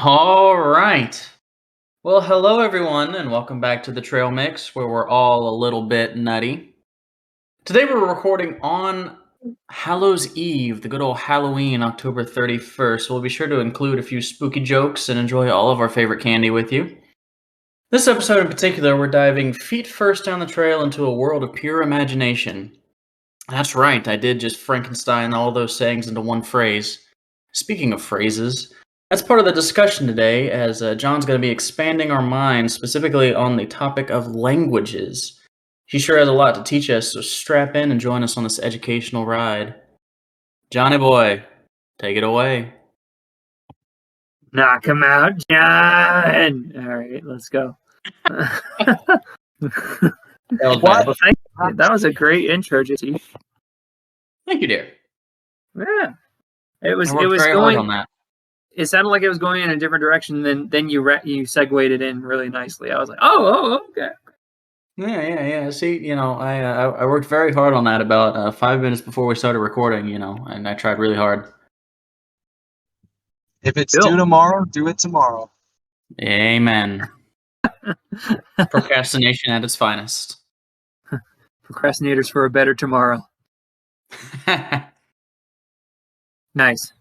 All right. Well, hello everyone, and welcome back to the Trail Mix, where we're all a little bit nutty. Today we're recording on Hallows Eve, the good old Halloween, October 31st. We'll be sure to include a few spooky jokes and enjoy all of our favorite candy with you. This episode in particular, we're diving feet first down the trail into a world of pure imagination. That's right, I did just Frankenstein all those sayings into one phrase. Speaking of phrases, that's part of the discussion today, as John's going to be expanding our minds specifically on the topic of languages. He sure has a lot to teach us, so strap in and join us on this educational ride. Johnny boy, take it away. Knock him out, John. All right, let's go. That was Well, bad. thank you. That was a great intro, JT. Thank you, dear. Yeah, it was. I It worked was very hard going. on that. It sounded like it was going in a different direction. Then you segued it in really nicely. I was like, oh, okay. Yeah. See, I worked very hard on that about 5 minutes before we started recording, and I tried really hard. If it's Bill. due tomorrow, do it tomorrow. Amen. Procrastination at its finest. Procrastinators for a better tomorrow. Nice.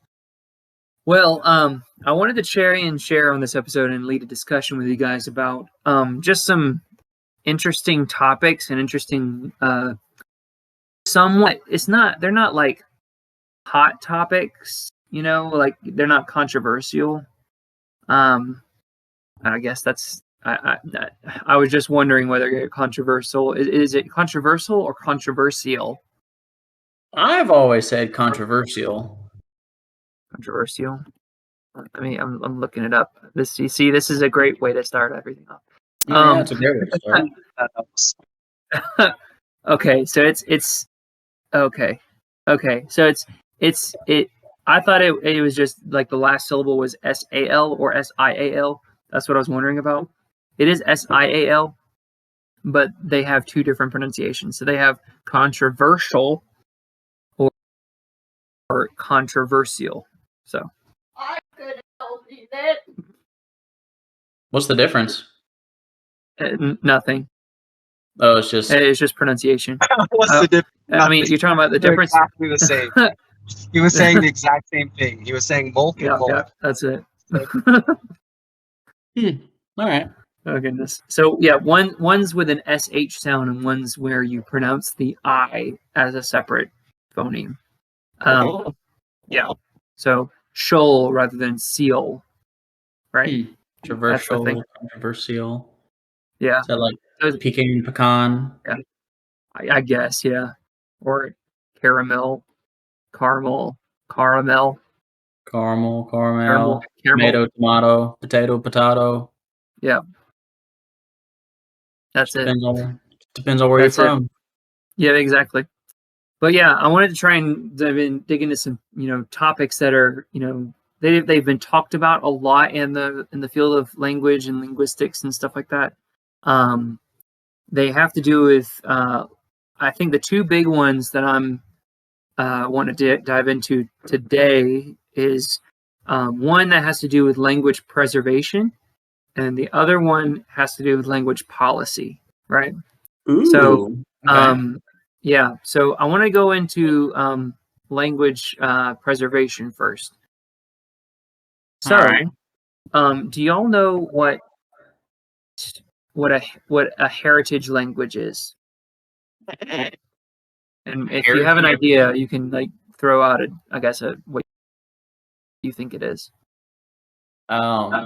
Well, I wanted to share on this episode and lead a discussion with you guys about just some interesting topics and interesting somewhat they're not like hot topics, like they're not controversial. I guess that's I was just wondering whether it's controversial. Is it controversial or controversial? I've always said controversial. Controversial. I mean, I'm looking it up. This is a great way to start everything off. Yeah, it's a great way to start. That helps. Okay, so it's okay. So it's I thought it was just like the last syllable was SAL or SIAL. That's what I was wondering about. It is SIAL, but they have two different pronunciations. So they have controversial or controversial. So I could help you that. What's the difference? nothing. Oh, it's just It's just pronunciation. What's the difference? I mean, you're talking about the They're difference. exactly the same. He was saying the exact same thing. He was saying mulk and mulk. Yeah, that's it. all right. Oh goodness. So yeah, one's with an SH sound and one's where you pronounce the I as a separate phoneme. Yeah. So shoal rather than seal. Right? Controversial. Yeah. Is that like pecan? I guess, yeah. Or caramel. Tomato, potato. Yeah. That's it. Depends on where That's you're from. Yeah, exactly. But yeah, I wanted to try and dig into some, topics that are, they've been talked about a lot in the field of language and linguistics and stuff like that. They have to do with, I think the two big ones that I'm want to dive into today is one that has to do with language preservation, and the other one has to do with language policy, right? Ooh, so, okay. yeah. So I want to go into language preservation first. So, right. Do y'all know what a heritage language is? And if you have an idea, you can throw out what you think it is. I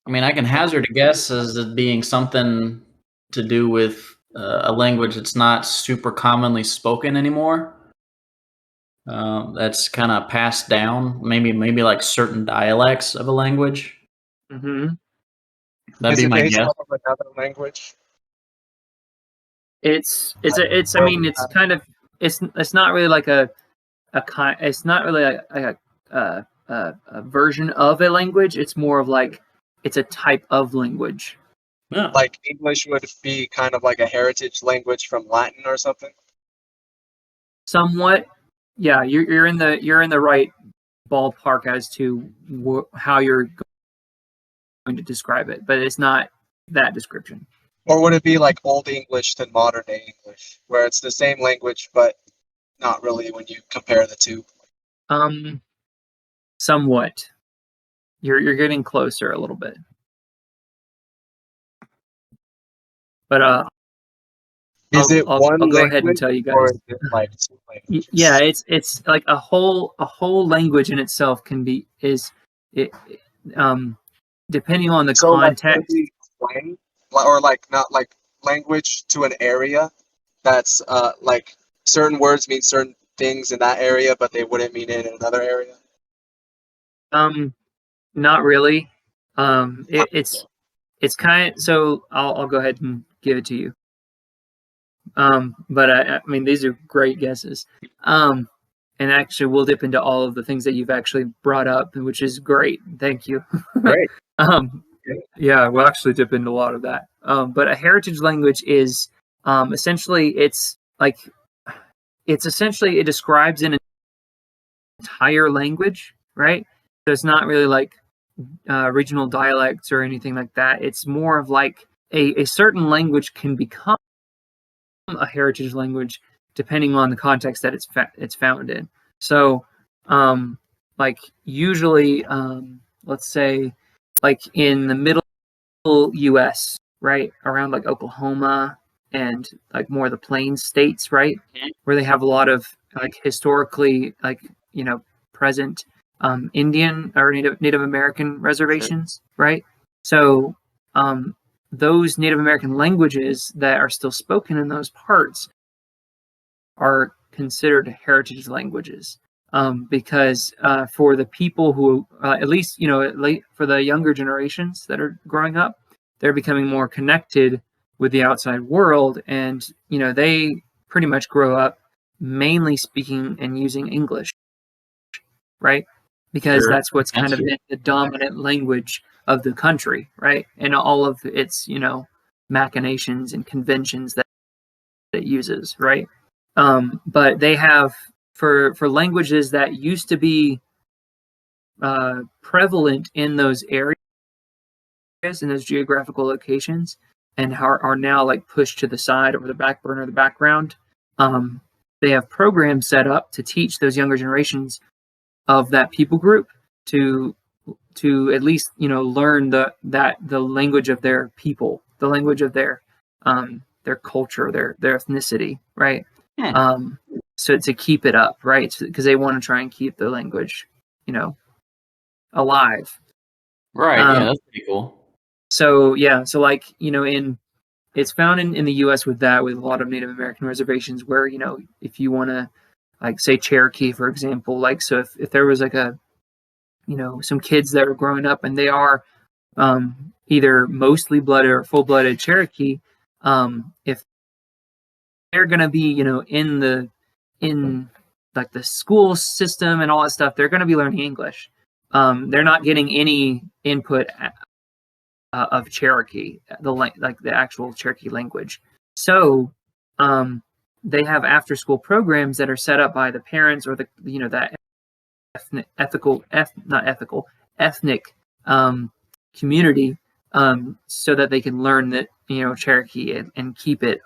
mean, I can hazard a guess as it being something to do with a language that's not super commonly spoken anymore. That's kind of passed down. Maybe like certain dialects of a language. Mm-hmm. That'd be my based guess. off of another language? It's not really like a version of a language. It's more of like it's a type of language. Yeah. Like English would be kind of like a heritage language from Latin or something. Somewhat, yeah. You're in the right ballpark as to how you're going to describe it, but it's not that description. Or would it be like Old English to modern day English, where it's the same language, but not really when you compare the two? Somewhat. You're getting closer a little bit. But Is it I'll one go ahead and language, tell you or guys. is it like two languages? Yeah, it's like a whole language in itself can be depending on the So like context. maybe slang, or like not like language to an area that's like certain words mean certain things in that area, but they wouldn't mean it in another area. Not really. It's kind of, so I'll go ahead and give it to you. But I mean, these are great guesses. And actually, we'll dip into all of the things that you've actually brought up, which is great. Thank you. Great. Yeah, we'll actually dip into a lot of that. But a heritage language is essentially it describes an entire language, right? So it's not really like regional dialects or anything like that. It's more of like a certain language can become a heritage language depending on the context that it's found in. So, like usually, let's say, like in the middle U.S., right around like Oklahoma and like more of the plains states, right, where they have a lot of like historically like present Indian or Native American reservations, right? So those Native American languages that are still spoken in those parts are considered heritage languages because for the people who, at least for the younger generations that are growing up, they're becoming more connected with the outside world, and they pretty much grow up mainly speaking and using English, right? Because Sure. that's what's kind of the dominant language of the country, right? And all of its, machinations and conventions that it uses, right? But they have for languages that used to be prevalent in those areas, in those geographical locations, and are now like pushed to the side or the back burner, the background. They have programs set up to teach those younger generations of that people group to at least learn the language of their people, the language of their culture, their ethnicity, right? So to keep it up, right? Because they want to try and keep the language, alive. Right. Yeah, that's pretty cool. So yeah, so like it's found in the U.S. with a lot of Native American reservations where if you want to like say Cherokee, for example, like so if there was like a some kids that are growing up and they are either mostly blooded or full-blooded Cherokee, if they're going to be in like the school system and all that stuff, they're going to be learning English. They're not getting any input of Cherokee, the actual Cherokee language. So they have after-school programs that are set up by the parents or that ethnic community, so that they can learn that Cherokee and keep it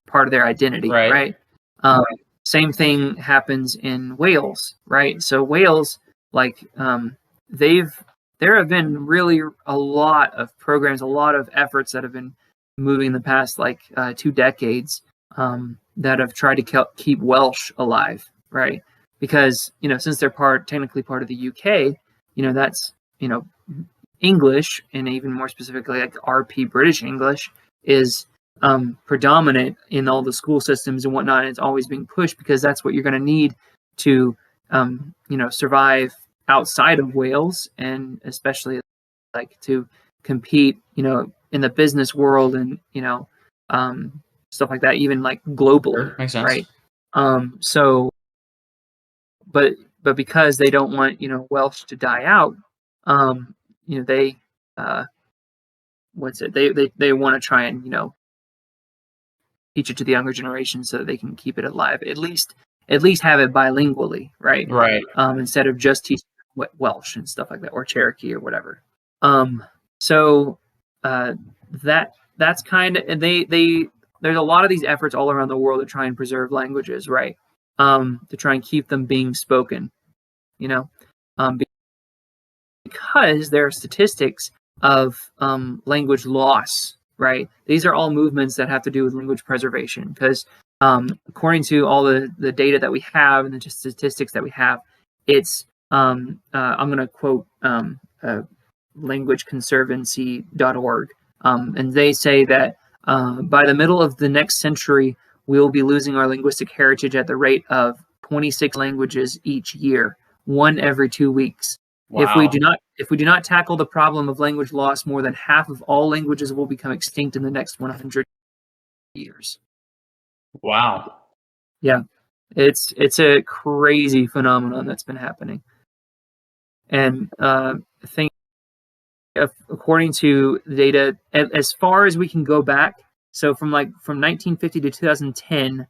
part of their identity, right? Same thing happens in Wales, right? So Wales, like there have been really a lot of programs, a lot of efforts that have been moving the past 2 decades that have tried to keep Welsh alive, right? Because since they're technically part of the UK, that's English, and even more specifically like RP British English is predominant in all the school systems and whatnot. And it's always being pushed because that's what you're going to need to survive outside of Wales, and especially like to compete in the business world and stuff like that, even like globally. Sure, makes sense. Right? So but because they don't want Welsh to die out, they they want to try and teach it to the younger generation so that they can keep it alive, at least at least have it bilingually, right? Right. Instead of just teaching Welsh and stuff like that, or Cherokee or whatever. So that's kind of, and they there's a lot of these efforts all around the world to try and preserve languages, right? To try and keep them being spoken, you know, because there are statistics of language loss, right? These are all movements that have to do with language preservation, because according to all the data that we have and the statistics that we have, it's I'm going to quote languageconservancy.org, and they say that by the middle of the next century, we will be losing our linguistic heritage at the rate of 26 languages each year, one every 2 weeks. Wow. If we do not tackle the problem of language loss, more than half of all languages will become extinct in the next 100 years. Wow. Yeah, it's a crazy phenomenon that's been happening, and I think, according to the data, as far as we can go back, so from 1950 to 2010,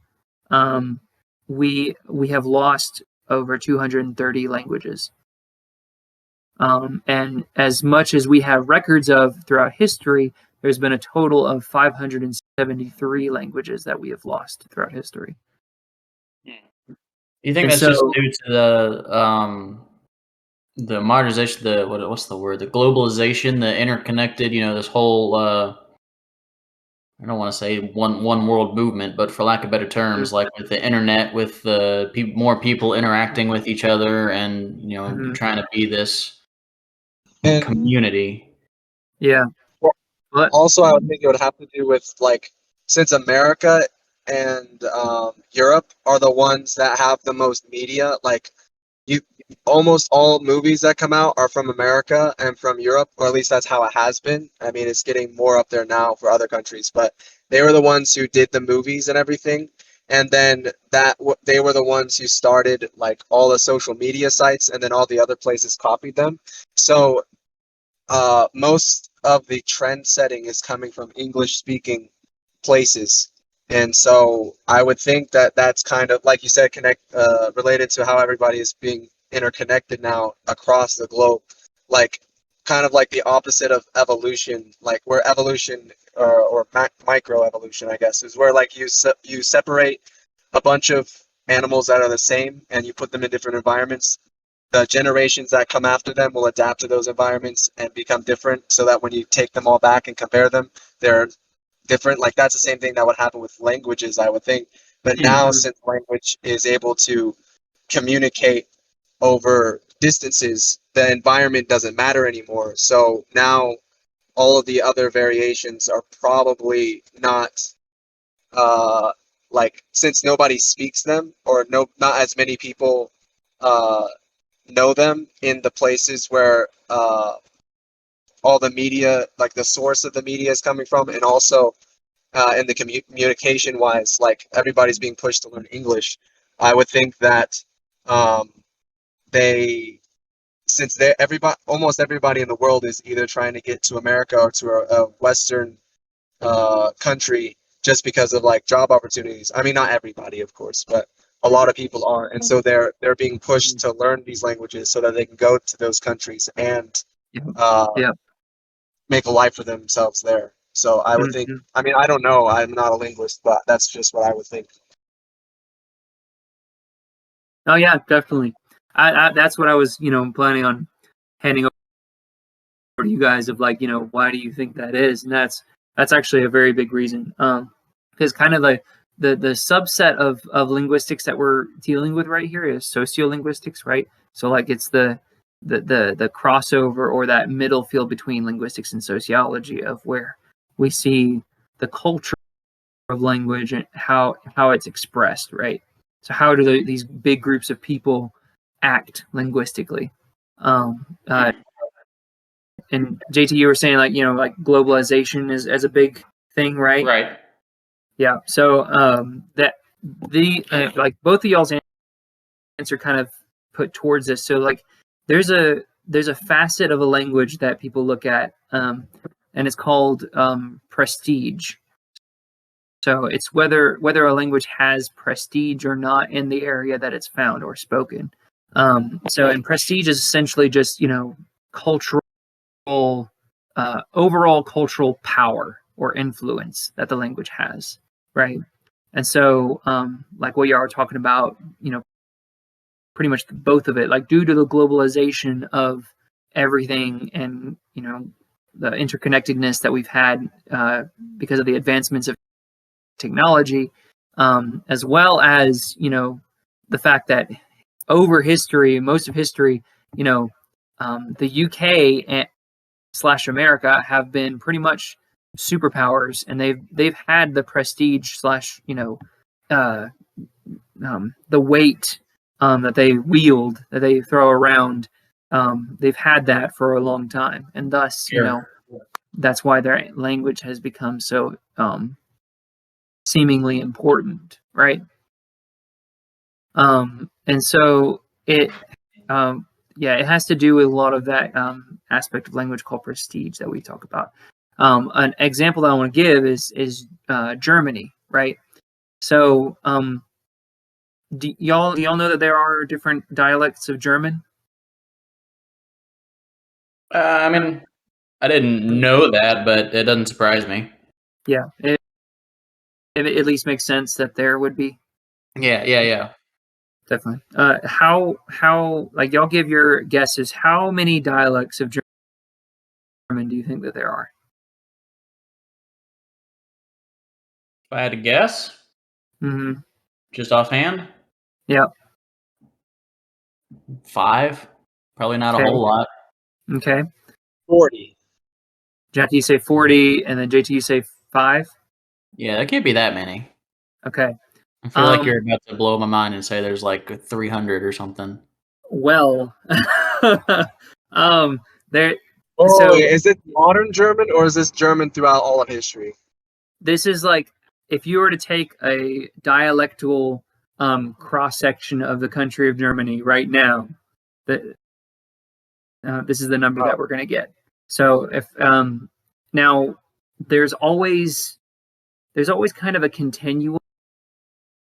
we have lost over 230 languages. And as much as we have records of throughout history, there's been a total of 573 languages that we have lost throughout history. You think And that's so- just due to the modernization, what's the word? The globalization, the interconnected, this whole I don't want to say one world movement, but for lack of better terms, like with the internet, with the more people interacting with each other, and trying to be this And community. Yeah. But also, I would think it would have to do with, like, since America and Europe are the ones that have the most media, like, almost all movies that come out are from America and from Europe, or at least that's how it has been. I mean, it's getting more up there now for other countries, but they were the ones who did the movies and everything. And then they were the ones who started, like, all the social media sites, and then all the other places copied them. So most of the trend setting is coming from English speaking places. And so I would think that that's kind of, like you said, related to how everybody is being interconnected now across the globe, like kind of like the opposite of evolution, like where evolution or micro evolution, I guess, is where, like, you separate a bunch of animals that are the same and you put them in different environments. The generations that come after them will adapt to those environments and become different, so that when you take them all back and compare them, they're different. Like, that's the same thing that would happen with languages, I would think. But now, since language is able to communicate over distances, the environment doesn't matter anymore. So now all of the other variations are probably not like, since nobody speaks them, or not as many people know them in the places where all the media, like the source of the media, is coming from, and also in the communication wise, like, everybody's being pushed to learn English. I would think that almost everybody in the world is either trying to get to America or to a Western country, just because of, like, job opportunities. I mean, not everybody, of course, but a lot of people are, and so they're being pushed to learn these languages so that they can go to those countries and make a life for themselves there. So I would think, I mean, I don't know, I'm not a linguist, but that's just what I would think. Oh yeah, definitely. That's what I was, planning on handing over to you guys, of, like, why do you think that is? And that's actually a very big reason. Because kind of the subset of linguistics that we're dealing with right here is sociolinguistics, right? So, like, it's the crossover, or that middle field between linguistics and sociology, of where we see the culture of language and how it's expressed, right? So how do these big groups of people act linguistically? And JT, you were saying, like, like globalization is as a big thing, right? Right. Yeah. So that like both of y'all's answer kind of put towards this. So, like, there's a facet of a language that people look at, and it's called prestige. So it's whether a language has prestige or not in the area that it's found or spoken. And prestige is essentially just cultural, overall cultural power or influence that the language has, right? And so, like what you are talking about, pretty much both of it, like due to the globalization of everything and the interconnectedness that we've had because of the advancements of technology, as well as the fact that over history, most of history, the UK / America have been pretty much superpowers, and they've had the prestige / the weight that they wield, that they throw around. They've had that for a long time, and thus, Sure. that's why their language has become so seemingly important, right? And so it has to do with a lot of that aspect of language called prestige that we talk about. An example that I want to give is Germany, right? So do y'all know that there are different dialects of German? I mean, I didn't know that, but it doesn't surprise me. Yeah, it at least makes sense that there would be. Yeah. Definitely. How like y'all give your guesses? How many dialects of German do you think that there are? If I had to guess, Mm-hmm. just offhand, Yeah. 5. Probably not a Okay. whole lot. Okay. 40. Jackie, you say 40, and then JT, you say 5. Yeah, there can't be that many. Okay. I feel like you're about to blow my mind and say there's like 300 or something. Well, there. Oh, So is it modern German or is this German throughout all of history? this is like if you were to take a dialectal cross section of the country of Germany right now, that this is the number that we're going to get. So if now there's always kind of a continuum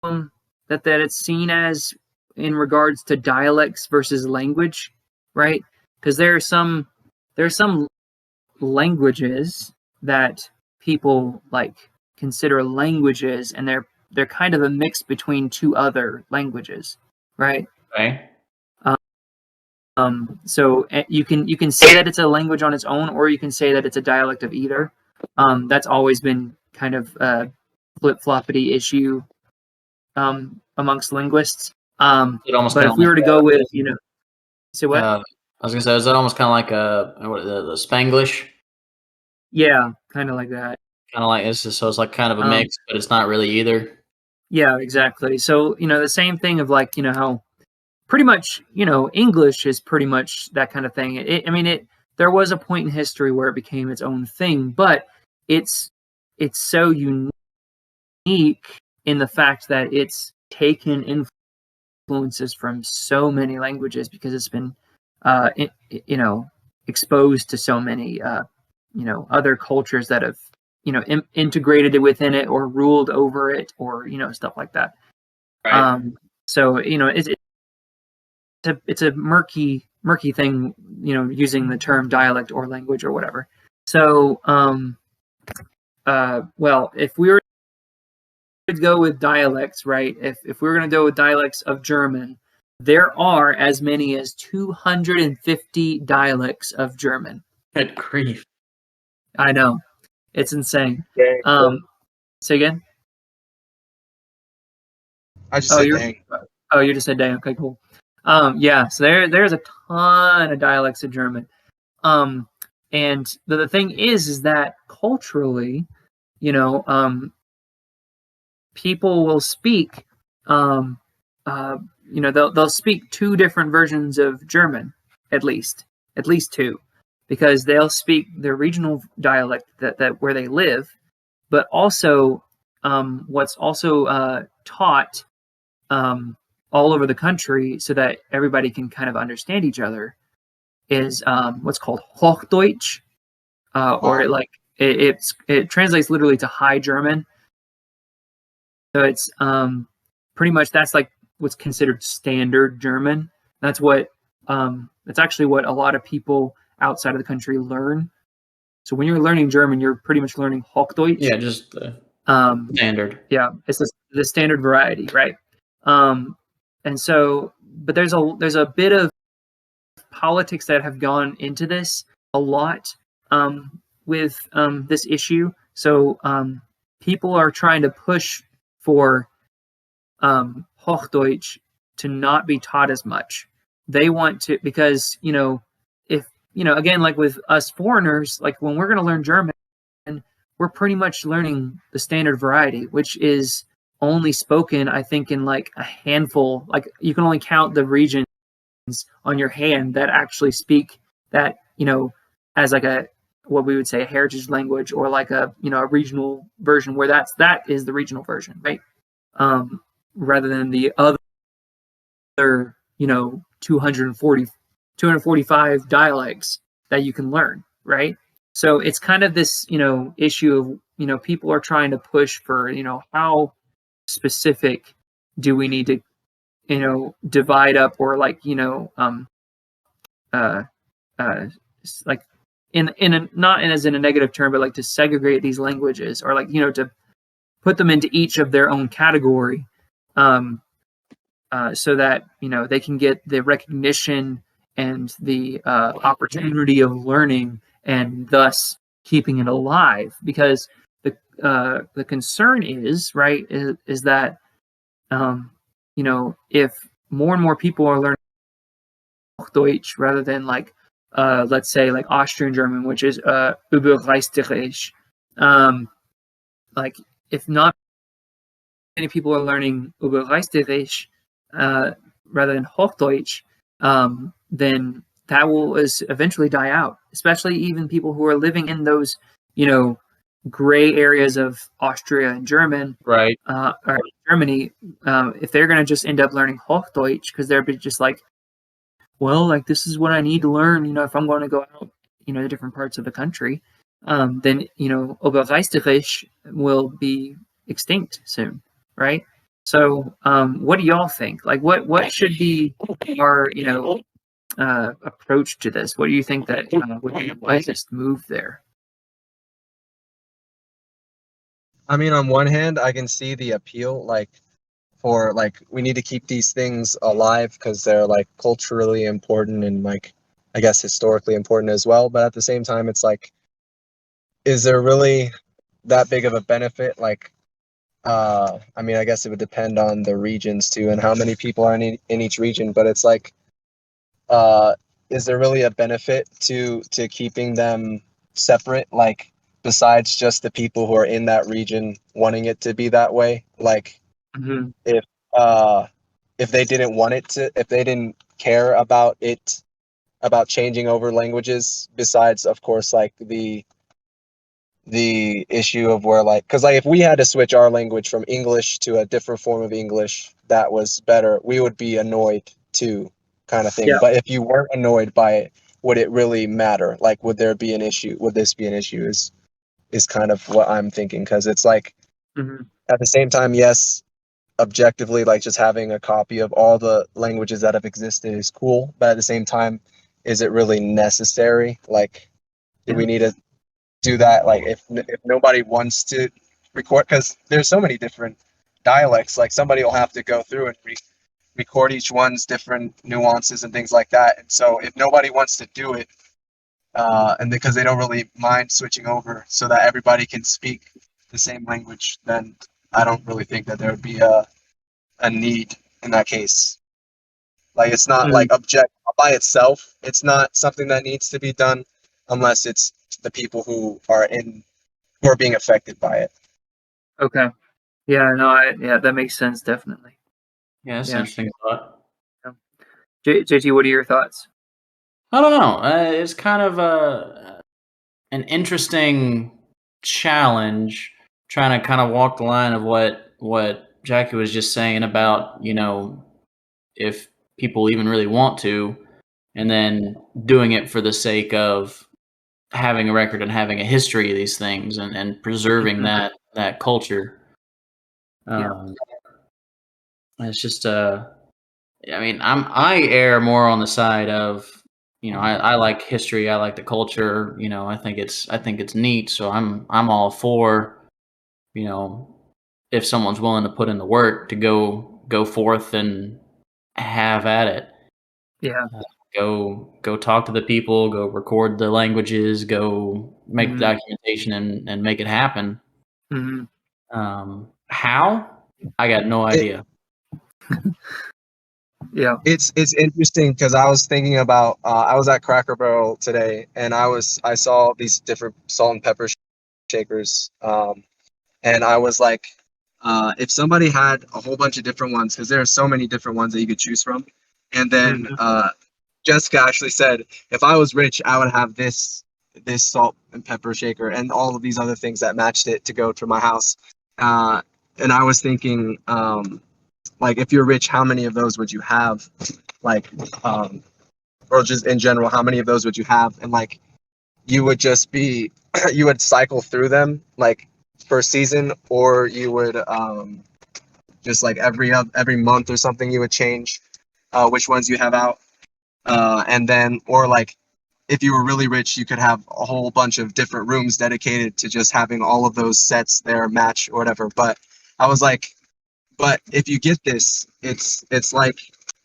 that it's seen as in regards to dialects versus language, right? Because there are some languages that people like consider languages, and they're kind of a mix between two other languages, right? Okay. So you can say that it's a language on its own, or you can say that it's a dialect of either. That's always been kind of a flip-floppity issue amongst linguists. It almost But kind if of we like were to go with, say what? I was gonna say, is that almost kind of like the Spanglish? Yeah, kind of like that. Kind of like so it's like kind of a Um, mix, but it's not really either. yeah, exactly. So the same thing of like how pretty much English is pretty much that kind of thing. There was a point in history where it became its own thing, but it's so unique in the fact that it's taken influences from so many languages because it's been exposed to so many other cultures that have integrated it within it or ruled over it or stuff like that. Right. So it's a murky thing, using the term dialect or language or whatever. So well, if we were to go with dialects, right? If we were going to go with dialects of German, there are as many as 250 dialects of German. Good grief. I know, it's insane. Dang. Say again. I just said dang. You just said dang. Okay, cool. Yeah, so there's a ton of dialects of German. And the thing is that culturally, people will speak, they'll speak two different versions of German, at least two, because they'll speak their regional dialect that where they live, but also what's also taught all over the country so that everybody can kind of understand each other is what's called Hochdeutsch, or it translates literally to High German. it's pretty much that's like what's considered standard German. That's what that's actually what a lot of people outside of the country learn. So when you're learning German, you're pretty much learning Hochdeutsch. Yeah, just the standard. Yeah, it's the standard variety, right? And so, but there's a bit of politics that have gone into this a lot with this issue. So people are trying to push for Hochdeutsch to not be taught as much. They want to, because, if, again, like with us foreigners, like when we're going to learn German, we're pretty much learning the standard variety, which is only spoken, I think, in like a handful. Like you can only count the regions on your hand that actually speak that, as like what we would say a heritage language, or like a regional version where that is the regional version, right? Rather than the other 245 dialects that you can learn, right? So it's kind of this issue of people are trying to push for how specific do we need to divide up, or like like in a, not as in a negative term, but like to segregate these languages, or like to put them into each of their own category, so that they can get the recognition and the opportunity of learning, and thus keeping it alive. Because the concern is right is that if more and more people are learning Deutsch rather than like let's say like Austrian German, which is Überreichsterisch, like if not many people are learning Überreichsterisch rather than Hochdeutsch, then that will eventually die out. Especially even people who are living in those, gray areas of Austria and German, right? Or Germany, if they're going to just end up learning Hochdeutsch because they're just like, well, like this is what I need to learn, if I'm going to go out, to different parts of the country, then Oberreichsterisch will be extinct soon, right? So, what do y'all think? Like, what should be our approach to this? What do you think that would be the wisest move there? I mean, on one hand, I can see the appeal, like for like we need to keep these things alive because they're like culturally important and like I guess historically important as well. But at the same time, it's like, is there really that big of a benefit? Like, I mean, I guess it would depend on the regions too and how many people are in each region. But it's like, is there really a benefit to keeping them separate? Like, besides just the people who are in that region wanting it to be that way, like Mm-hmm. if they didn't want it to, if they didn't care about changing over languages, besides of course like the issue of where like, because like if we had to switch our language from English to a different form of English that was better, we would be annoyed too, kind of thing. Yeah. But if you weren't annoyed by it, would it really matter? Like, would there be an issue? Would this be an issue? Is kind of what I'm thinking, because it's like, at the same time, yes, objectively, like just having a copy of all the languages that have existed is cool, but at the same time, is it really necessary? Like, do we need to do that? Like, if nobody wants to record, because there's so many different dialects, like somebody will have to go through and record each one's different nuances and things like that. And so if nobody wants to do it, and because they don't really mind switching over so that everybody can speak the same language, then I don't really think that there would be a need in that case. Like, it's not like object by itself. It's not something that needs to be done unless it's the people who are being affected by it. Okay. Yeah. No. That makes sense. Definitely. Yeah, that's an interesting thought. JT, what are your thoughts? I don't know. It's kind of an interesting challenge, trying to kind of walk the line of what Jackie was just saying about, if people even really want to, and then doing it for the sake of having a record and having a history of these things, and preserving that culture. It's just I mean, I err more on the side of, I like history, I like the culture, I think it's neat, so I'm all for, you know, if someone's willing to put in the work to go forth and have at it. Yeah. Go talk to the people, go record the languages, go make the Mhm. documentation and make it happen. Mhm. How? I got no It, idea. Yeah. it's interesting because I was thinking about I was at Cracker Barrel today and I saw these different salt and pepper shakers, and I was like, if somebody had a whole bunch of different ones, because there are so many different ones that you could choose from, and then Mhm. Jessica actually said, if I was rich, I would have this salt and pepper shaker and all of these other things that matched it to go to my house. Uh, and I was thinking, like, if you're rich, how many of those would you have? Like, um, or just in general, how many of those would you have? And like, you would just be, you would cycle through them like per season, or you would just like every month or something, you would change which ones you have out. And then, or like, if you were really rich, you could have a whole bunch of different rooms dedicated to just having all of those sets there match or whatever. But I was like, but if you get this, it's like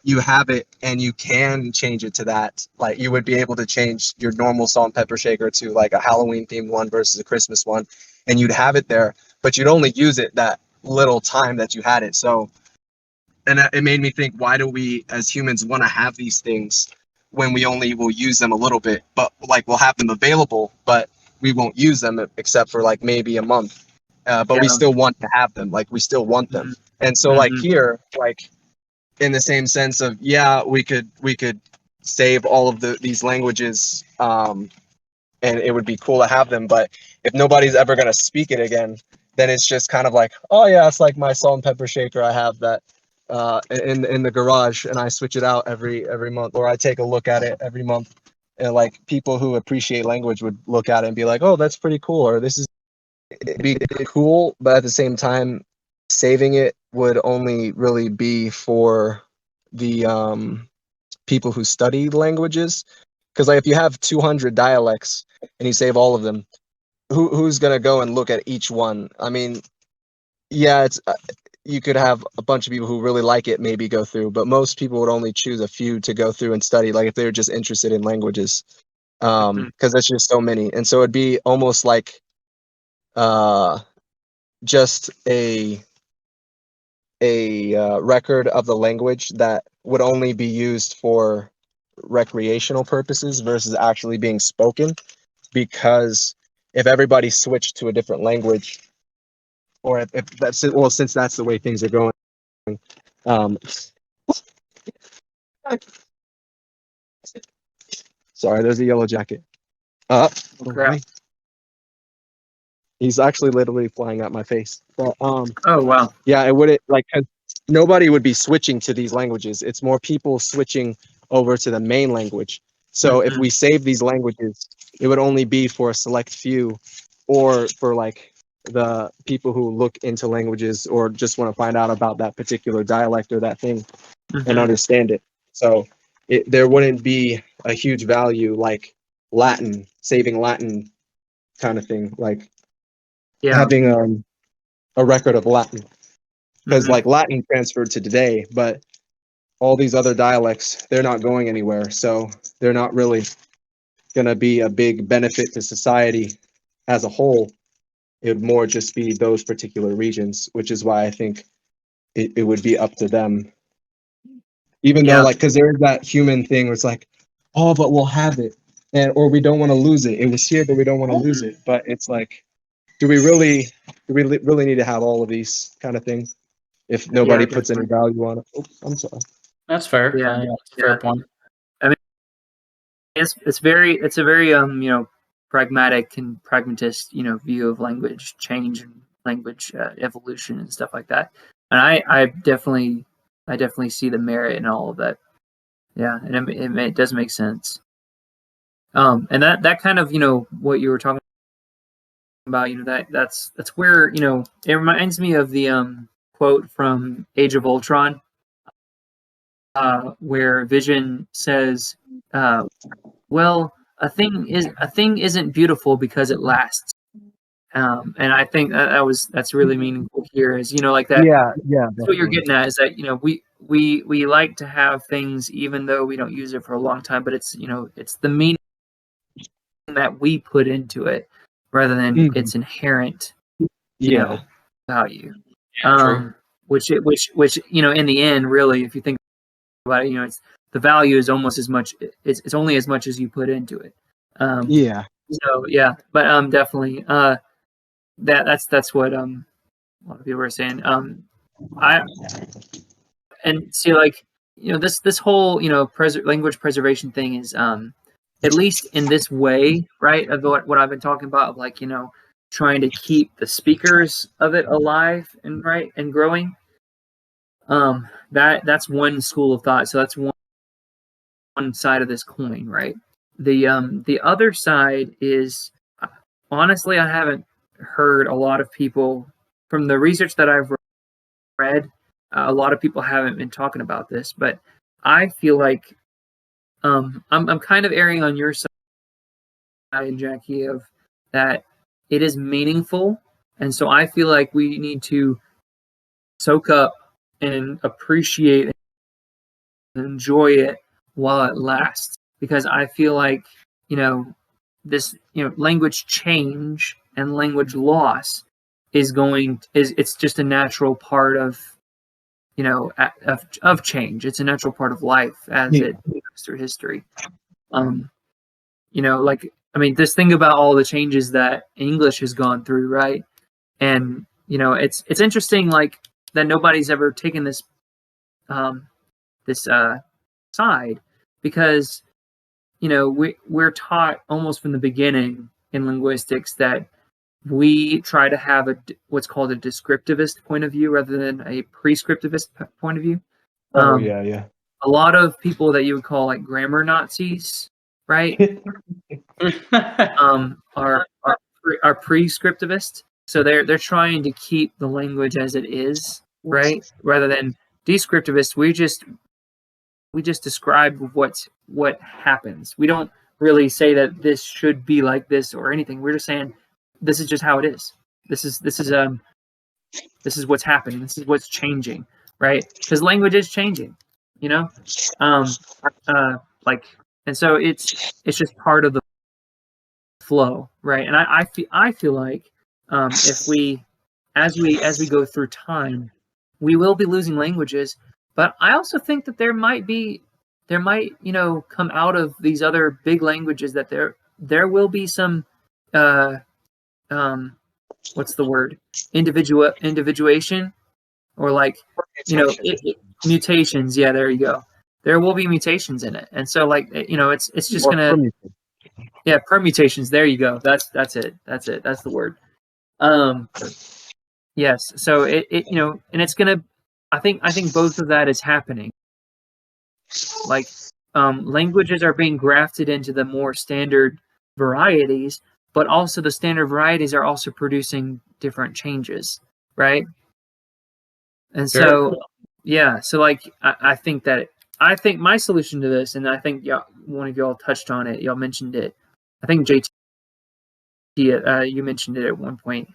you have it and you can change it to that. Like you would be able to change your normal salt and pepper shaker to like a Halloween themed one versus a Christmas one, and you'd have it there, but you'd only use it that little time that you had it. So, and it made me think, why do we as humans want to have these things when we only will use them a little bit? But like we'll have them available, but we won't use them except for like maybe a month. But we Yeah. still want to have them. Like we still want them. Mhm. And so like Mhm. here, like in the same sense of, yeah, we could save all of these languages, and it would be cool to have them. But if nobody's ever gonna speak it again, then it's just kind of like, oh yeah, it's like my salt and pepper shaker. I have that in the garage, and I switch it out every month, or I take a look at it every month. And like people who appreciate language would look at it and be like, oh, that's pretty cool, or this is it'd be cool, but at the same time, saving it would only really be for the people who study languages. Because like if you have 200 dialects and you save all of them, who's gonna go and look at each one? I mean, yeah, it's you could have a bunch of people who really like it maybe go through, but most people would only choose a few to go through and study, like if they were just interested in languages, Mhm. because there's just so many, and so it'd be almost like uh just a record of the language that would only be used for recreational purposes versus actually being spoken. Because if everybody switched to a different language, or if that's it, well, since that's the way things are going, um, sorry, there's a yellow jacket. Crap. He's actually literally flying at my face. But Oh wow. yeah, it wouldn't like 'cause nobody would be switching to these languages. It's more people switching over to the main language. So if Mhm. we save these languages, it would only be for a select few, or for like the people who look into languages or just want to find out about that particular dialect or that thing and Mhm. understand it. So there wouldn't be a huge value like Latin, saving Latin kind of thing, like Yeah. having a record of Latin. Because Mhm. like Latin transferred to today, but all these other dialects, they're not going anywhere. So they're not really going to be a big benefit to society as a whole. It would more just be those particular regions, which is why I think it would be up to them. Even though, Yeah. like, because there's that human thing where it's like, oh, but we'll have it. And, or we don't want to lose it. It was here, but we don't want to lose it. But it's like, do we really, really need to have all of these kind of things if Yeah. nobody puts any Definitely. value on it? Oh, I'm sorry. That's fair. Yeah. Yeah, that's a Yeah. fair point. I mean, it's a very pragmatic and pragmatist view of language change and language evolution and stuff like that. And I definitely see the merit in all of that. Yeah, and it does make sense. And that kind of what you were talking about, that's where it reminds me of the quote from Age of Ultron, where Vision says, "Well, a thing isn't beautiful because it lasts." And I think that's really meaningful here. Is like that. Yeah, That's what you're definitely. getting at. Is that we like to have things even though we don't use it for a long time, but it's it's the meaning that we put into it rather than Mhm. its inherent Yeah. value. Yeah, true. Which in the end, really, if you think about it, it's the value is almost as much. It's only as much as you put into it. Yeah. So yeah, but definitely that's what a lot of people are saying. I and see like this whole language preservation thing is at least in this way, right, of what I've been talking about, of like trying to keep the speakers of it alive and growing. That's one school of thought. So that's one side of this coin, right? The other side is, honestly, I haven't heard a lot of people from the research that I've read. A lot of people haven't been talking about this, but I feel like I'm kind of erring on your side, Jackie, of that it is meaningful, and so I feel like we need to soak up and appreciate and enjoy it while it lasts, because I feel like this language change and language loss is it's just a natural part of of change. It's a natural part of life as Yeah. it goes through history. Like, I mean, just think about all the changes that English has gone through, right? And it's interesting, like, that nobody's ever taken this this side, because we're taught almost from the beginning in linguistics that we try to have what's called a descriptivist point of view rather than a prescriptivist point of view. Oh yeah. A lot of people that you would call like grammar Nazis, right? Are prescriptivist. So they're trying to keep the language as it is, right? Rather than descriptivist, we just describe what happens. We don't really say that this should be like this or anything. We're just saying this is just how it is. This is what's happening. This is what's changing, right? Because language is changing, like, and so it's just part of the flow, right? And I feel like if we as we go through time, we will be losing languages, but I also think that there might come out of these other big languages that there will be some what's the word, individuation, or like mutations. Yeah, there you go. There will be mutations in it, and so like it's just gonna permutations. There you go. That's it. That's the word. Yes. So it and it's gonna. I think both of that is happening. Like languages are being grafted into the more standard varieties, but also the standard varieties are also producing different changes, right? And so, yeah, so like I think my solution to this, and I think one of y'all touched on it, y'all mentioned it. I think JT, you mentioned it at one point.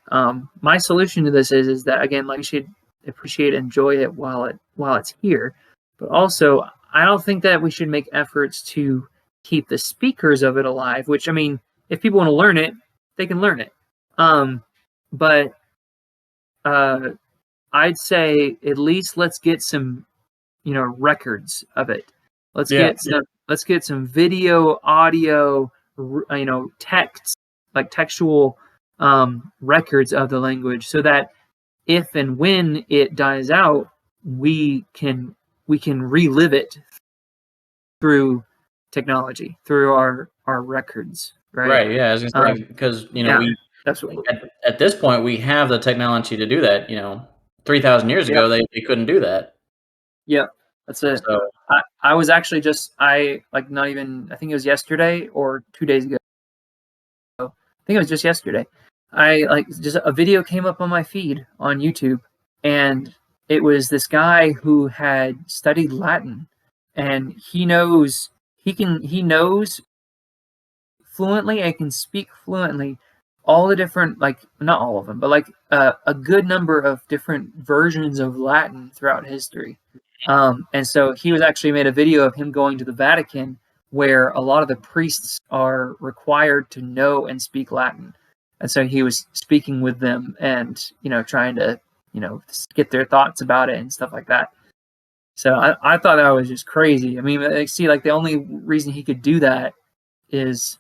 My solution to this is that, again, like, you should appreciate and enjoy it while it's here, but also I don't think that we should make efforts to keep the speakers of it alive. Which, I mean, if people want to learn it, they can learn it. But I'd say at least let's get some, records of it. Let's get some video, audio, text, like textual records of the language, so that if and when it dies out, we can relive it through technology, through our records, right? Right. Yeah. I was gonna say, because we absolutely. at this point we have the technology to do that. 3,000 years ago they couldn't do that. Yep, that's it. So I was actually not even, I think it was yesterday or 2 days ago. I think it was just yesterday. Just a video came up on my feed on YouTube, and it was this guy who had studied Latin, and he knows fluently and can speak fluently all the different, like, not all of them, but like a good number of different versions of Latin throughout history. And so he was actually made a video of him going to the Vatican, where a lot of the priests are required to know and speak Latin. And so he was speaking with them and, trying to, get their thoughts about it and stuff like that. So I thought that was just crazy. I mean, the only reason he could do that is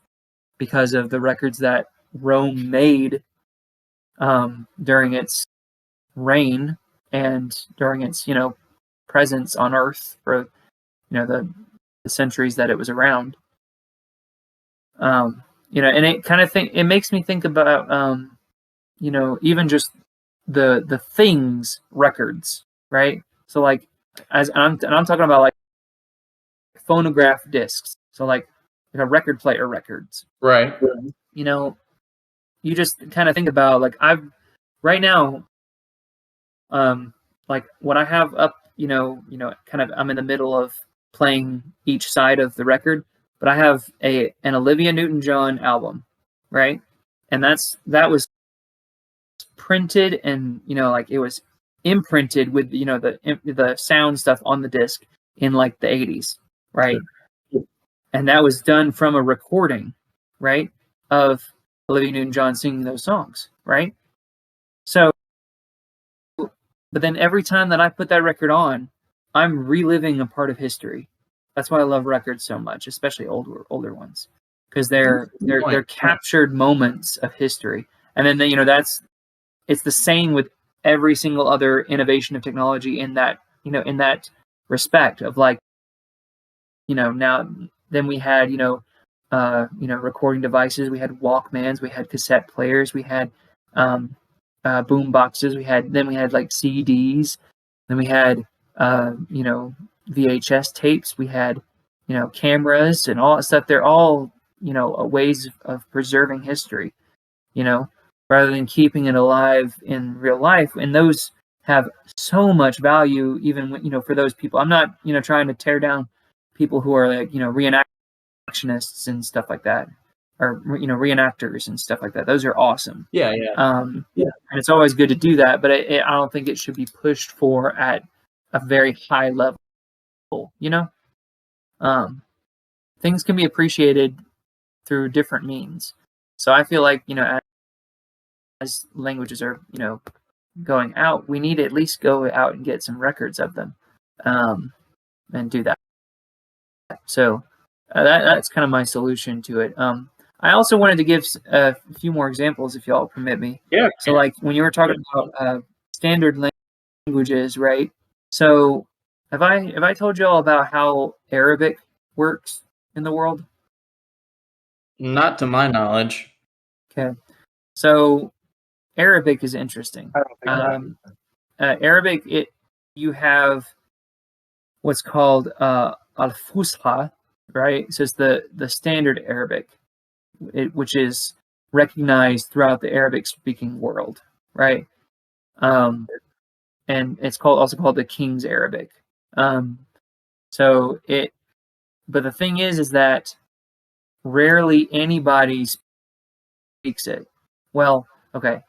because of the records that Rome made during its reign and during its, presence on Earth for, the centuries that it was around. And it makes me think about, even just the things records, right? So like, I'm talking about like phonograph discs. So like a record player records. Right. You just kind of think about, like, right now, like what I have up, kind of, I'm in the middle of playing each side of the record, but I have an Olivia Newton-John album, right? And that was printed, and like it was imprinted with the sound stuff on the disc in like the 80s, right? Sure. And that was done from a recording, right, of Olivia Newton-John singing those songs, right? So, but then every time that I put that record on, I'm reliving a part of history. That's why I love records so much, especially older ones, because they're captured moments of history. And then it's the same with every single other innovation of technology in that respect of, like, now then we had recording devices, we had Walkmans, we had cassette players, we had boom boxes, we had like CDs, then we had VHS tapes, we had cameras and all that stuff. They're all ways of preserving history, rather than keeping it alive in real life. And those have so much value, even when, for those people. I'm not trying to tear down people who are like reenactionists and stuff like that, or reenactors and stuff like that. Those are awesome. Yeah. And it's always good to do that, but I don't think it should be pushed for at a very high level. Things can be appreciated through different means. So I feel like as languages are going out, we need to at least go out and get some records of them, and do that. So that's kind of my solution to it. I also wanted to give a few more examples, if y'all permit me. Yeah. So like when you were talking about standard languages, right? So have I told y'all about how Arabic works in the world? Not to my knowledge. Okay. So Arabic is interesting. I don't think Arabic, you have what's called al-Fusha, right? So it's the standard Arabic, which is recognized throughout the Arabic-speaking world, right? And it's also called the King's Arabic. But the thing is that rarely anybody speaks it. Well, okay,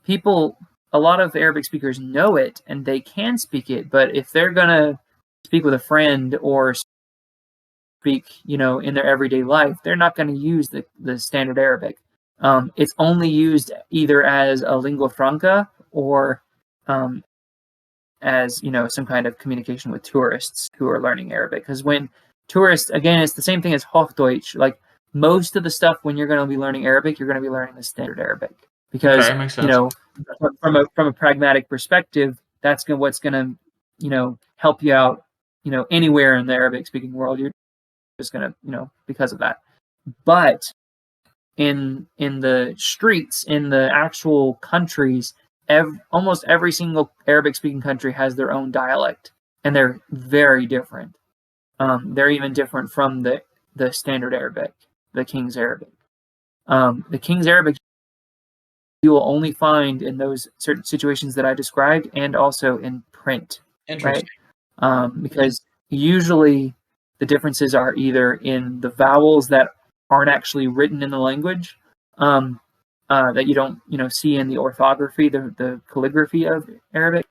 a lot of Arabic speakers know it and they can speak it, but if they're gonna speak with a friend or speak, in their everyday life, they're not going to use the standard Arabic. It's only used either as a lingua franca or as some kind of communication with tourists who are learning Arabic. Because when tourists, again, it's the same thing as Hochdeutsch. Like most of the stuff when you're going to be learning Arabic, you're going to be learning the standard Arabic. Because makes sense. From a pragmatic perspective, that's what's going to help you out anywhere in the Arabic speaking world. You're just going to because of that. But in the streets, in the actual countries, almost every single Arabic speaking country has their own dialect, and they're very different. They're even different from the standard Arabic, the King's Arabic. The King's Arabic you will only find in those certain situations that I described, and also in print, Interesting. right? Because usually the differences are either in the vowels that aren't actually written in the language, that you don't see in the orthography, the calligraphy of Arabic,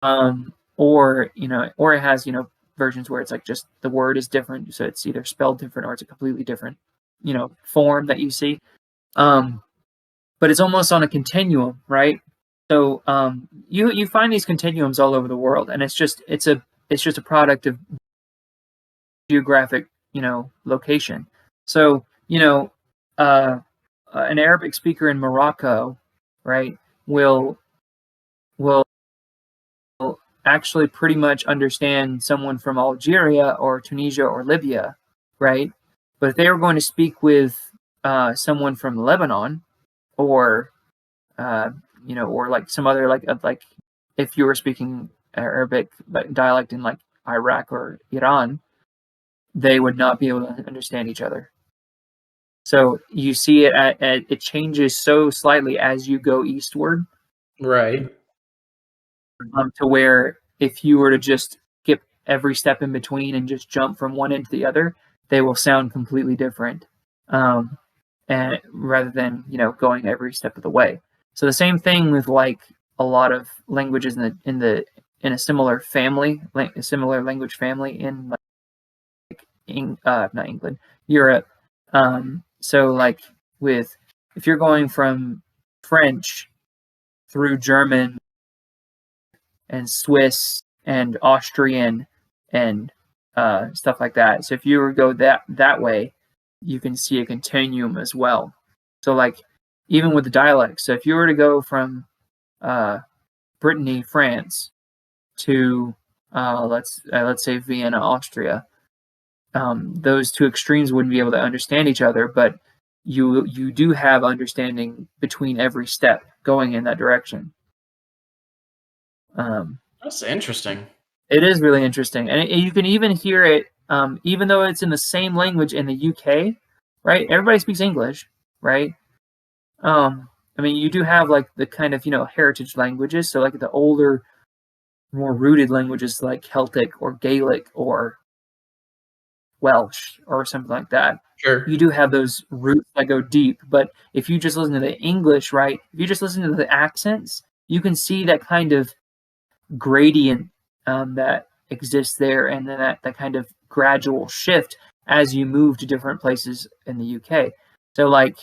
or or it has versions where it's like just the word is different, so it's either spelled different or it's a completely different form that you see. But it's almost on a continuum, right? So you find these continuums all over the world, and it's just a product of geographic location. So an Arabic speaker in Morocco, right, will actually pretty much understand someone from Algeria or Tunisia or Libya, right? But if they were going to speak with someone from Lebanon, or or like some other like if you were speaking Arabic dialect in like Iraq or Iran, they would not be able to understand each other. So you see it changes so slightly as you go eastward, Right. to where if you were to just skip every step in between and just jump from one end to the other, they will sound completely different, and rather than going every step of the way. So the same thing with like a lot of languages in a similar family, a similar language family in not England, Europe. So like if you're going from French through German and Swiss and Austrian and stuff like that. So if you were to go that way, you can see a continuum as well. So like even with the dialects, so if you were to go from Brittany, France to let's say Vienna, Austria, those two extremes wouldn't be able to understand each other, but you do have understanding between every step going in that direction. That's interesting. It is really interesting, and you can even hear it, even though it's in the same language in the UK, right? Everybody speaks English, right? I mean, you do have like the kind of heritage languages, so like the older, more rooted languages like Celtic or Gaelic or Welsh or something like that. Sure. You do have those roots that go deep, but if you just listen to the English, right? If you just listen to the accents, you can see that kind of gradient that exists there, and then that kind of gradual shift as you move to different places in the UK. So like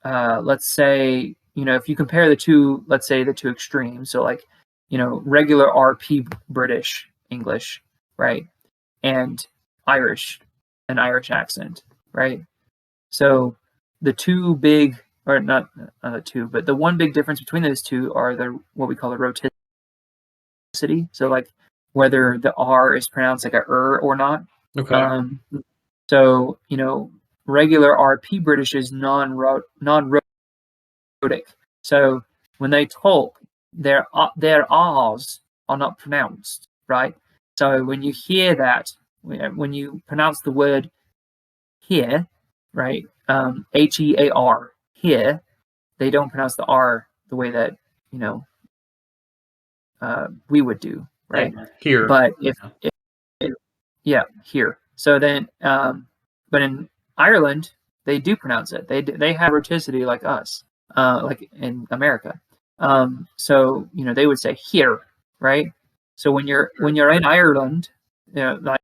let's say if you compare the two, let's say the two extremes, so like regular RP British English, right, and Irish, an Irish accent, right? So the two big, or not the two, but the one big difference between those two are what we call the roticity. So like whether the R is pronounced like a or not. Okay. So regular RP British is non-rhotic. So when they talk, their R's are not pronounced, right? So when you hear that, when you pronounce the word here, right, HEAR, here, they don't pronounce the R the way that we would do, right? Here. But if here. So then, but in Ireland, they do pronounce it. They have roticity like us, like in America. So they would say here, right? So when you're in Ireland, like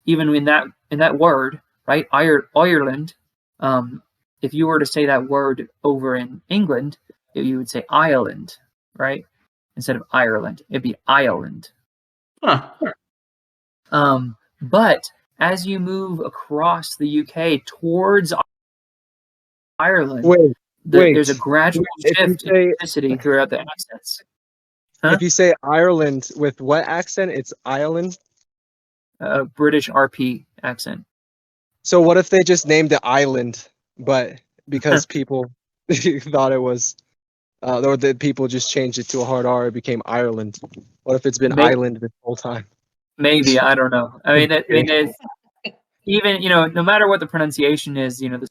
even in that word, right, Ireland, if you were to say that word over in England, you would say Ireland, right? Instead of Ireland, it'd be Ireland. Huh. But as you move across the UK towards Ireland, there's a gradual shift in ethnicity throughout the accents. Huh? If you say Ireland with what accent? It's Ireland? British RP accent. So what if they just named it Island, but because people thought it was, or the people just changed it to a hard R, it became Ireland? What if it's been Island this whole time? Maybe, I don't know. I mean, it's, even no matter what the pronunciation is, the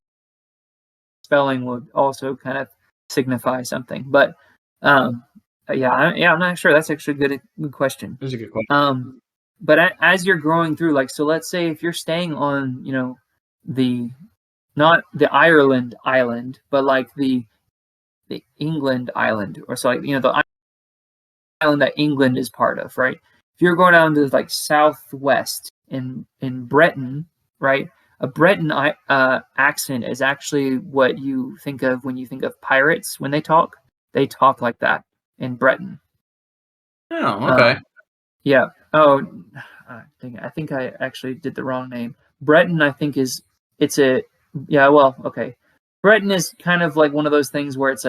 spelling would also kind of signify something. But I'm not sure. That's actually a good question. That's a good question. But as you're growing through, like, so let's say if you're staying on, not the Ireland island, but like the England island, or so, like, the island that England is part of, right? If you're going down to like southwest in Britain, right? A Breton accent is actually what you think of when you think of pirates when they talk. They talk like that in Breton. Oh, okay. Yeah. Oh, I think I actually did the wrong name. Breton, I think okay. Breton is kind of like one of those things where it's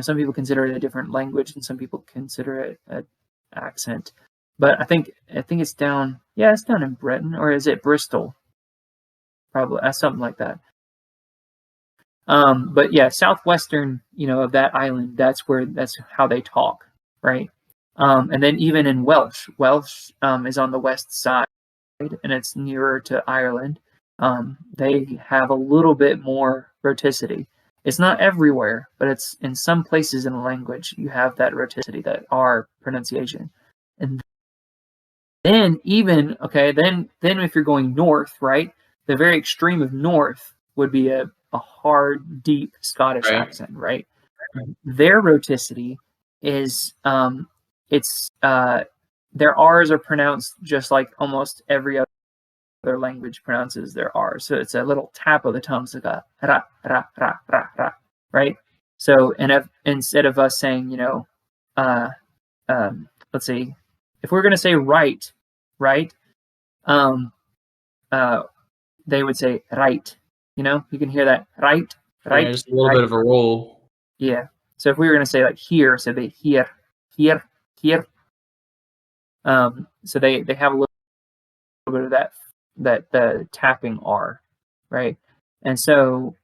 some people consider it a different language and some people consider it an accent. But I think it's down. Yeah, it's down in Breton, or is it Bristol? Probably something like that. But yeah, southwestern, of that island, that's how they talk, right? And then even in Welsh is on the west side, and it's nearer to Ireland. They have a little bit more rhoticity. It's not everywhere, but it's in some places in the language you have that rhoticity, that R pronunciation. And then then if you're going north, right, the very extreme of north would be a hard, deep Scottish accent, right? Their rhoticity is their R's are pronounced just like almost every other language pronounces their R's. So it's a little tap of the tongue, so like a ra ra ra ra ra, right? So instead of us saying, let's see, if we're gonna say right, they would say right. You can hear that right. Yeah, just a little bit of a roll. Yeah. So if we were going to say like here, so they here. So they have a little bit of that the tapping R, right? And so,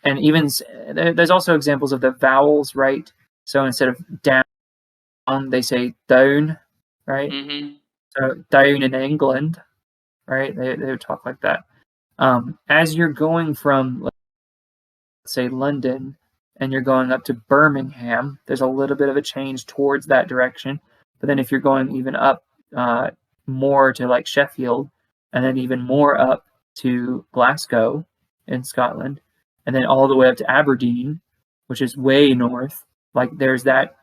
and even there's also examples of the vowels, right? So instead of down, they say down, right? Mm-hmm. So down in England, right? They would talk like that. As you're going from, let's say, London, and you're going up to Birmingham, there's a little bit of a change towards that direction. But then if you're going even up more to like Sheffield, and then even more up to Glasgow in Scotland, and then all the way up to Aberdeen, which is way north, like there's that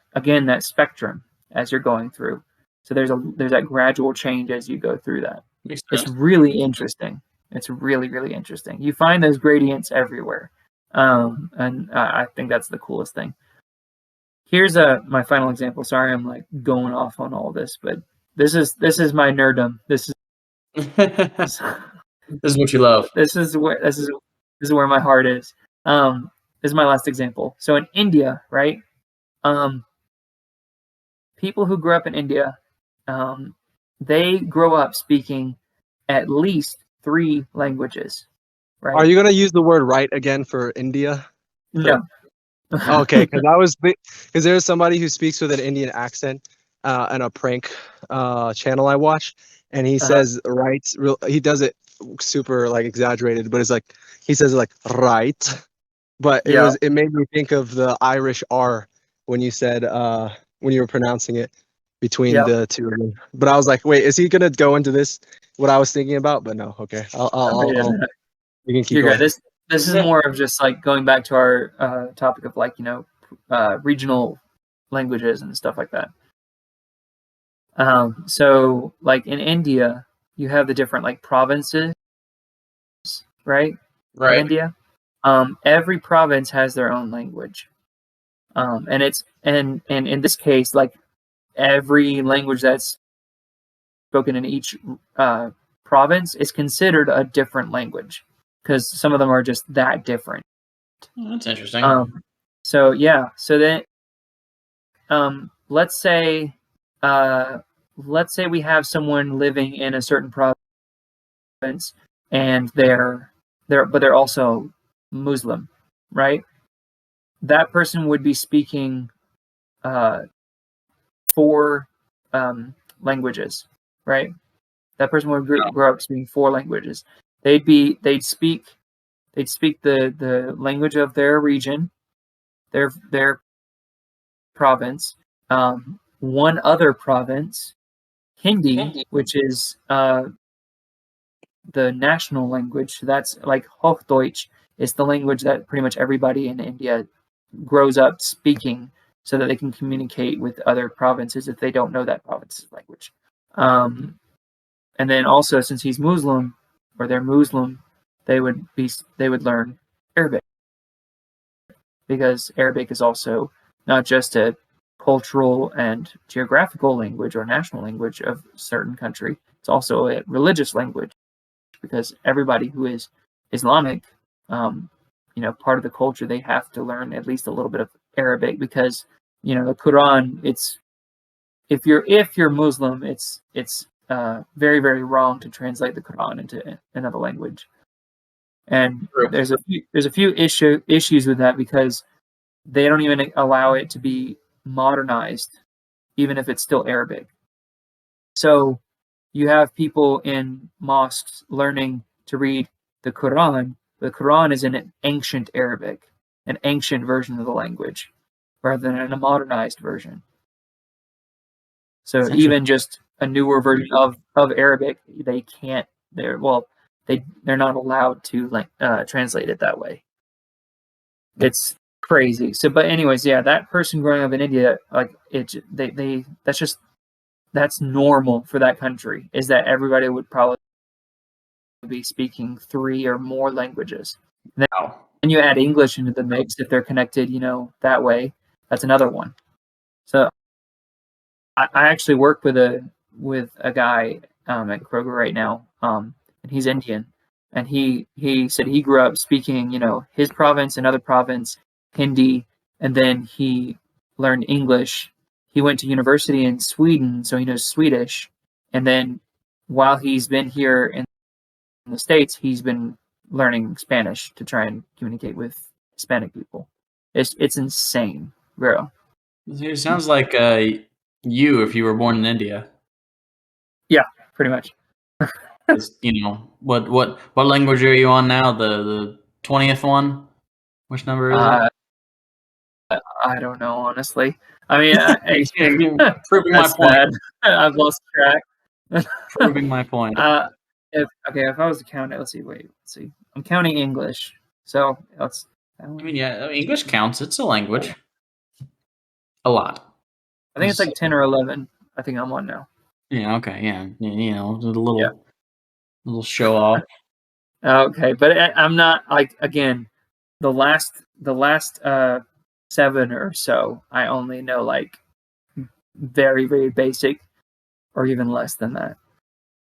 spectrum as you're going through. So there's that gradual change as you go through that. It's really interesting. It's really, really interesting. You find those gradients everywhere. And I think that's the coolest thing. Here's my final example. Sorry, I'm like going off on all this, but this is my nerddom. This is what you love. This is where my heart is. This is my last example. So in India, right? People who grew up in India, they grow up speaking at least 3 languages. Right? Are you gonna use the word "right" again for India? No. Okay, because there's somebody who speaks with an Indian accent on a prank channel I watch, and he says "right." He does it super like exaggerated, but it's like he says it like "right," but it made me think of the Irish R when you said when you were pronouncing it between the two of them. But I was like, wait, is he gonna go into this? What I was thinking about? But no. Okay, I'll you can keep You're going. good. This is more of just like going back to our topic of like regional languages and stuff like that. So like in India, you have the different like provinces, right? Right. In India, every province has their own language, and it's and in this case, like every language that's spoken in each province is considered a different language because some of them are just that different. Oh, that's interesting. So then let's say we have someone living in a certain province and they're also Muslim, right? That person would be speaking 4 languages, right? That person would grow up speaking 4 languages. They'd speak the language of their region, their province, One other province, Hindi, which is the national language. That's like Hochdeutsch is the language that pretty much everybody in India grows up speaking so that they can communicate with other provinces if they don't know that province's language. And then also, since he's Muslim or they're Muslim, they would learn Arabic, because Arabic is also not just a cultural and geographical language or national language of a certain country. It's also a religious language, because everybody who is Islamic, part of the culture, they have to learn at least a little bit of Arabic, because the Quran, it's if you're Muslim, it's very, very wrong to translate the Quran into another language. And there's a few issues with that, because they don't even allow it to be modernized, even if it's still Arabic. So you have people in mosques learning to read the Quran. The Quran is in an ancient Arabic, an ancient version of the language, rather than a modernized version. So even just a newer version of Arabic, they can't. They're not allowed to translate it that way. It's crazy. So, but anyways, yeah, that person growing up in India, that's normal for that country, is that everybody would probably be speaking 3 or more languages. Then you add English into the mix if they're connected, that way. That's another one. So I actually work with a guy at Kroger right now, and he's Indian, and he said he grew up speaking, his province, another province, Hindi, and then he learned English. He went to university in Sweden, so he knows Swedish, and then while he's been here in the States, he's been learning Spanish to try and communicate with Hispanic people. It's insane, bro. It sounds like you if you were born in India. Yeah, pretty much. What language are you on now? The 20th one? Which number is it? I don't know, honestly. I mean, you're proving my point. Bad. I've lost track. Proving my point. If I was to count it, let's see. I'm counting English, so let's. English counts. It's a language. A lot. I think it's like 10 or 11. I think I'm on now. Yeah. Okay. Yeah. A little show off. Okay, but I'm not again. The last 7 or so, I only know very, very basic, or even less than that.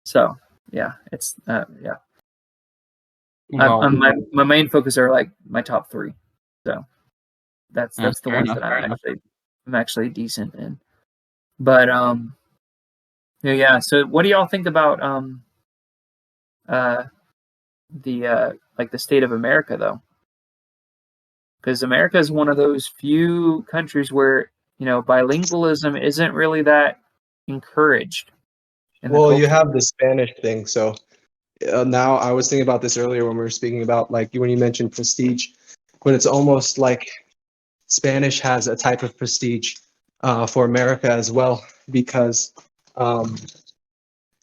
So yeah, it's yeah. Well, my main focus are my top 3. So that's the ones that I'm actually decent in. But yeah. So what do y'all think about the state of America, though? Because America is one of those few countries where bilingualism isn't really that encouraged. Well, you have the Spanish thing, so now I was thinking about this earlier when we were speaking about when you mentioned prestige, but it's almost like Spanish has a type of prestige for America as well, because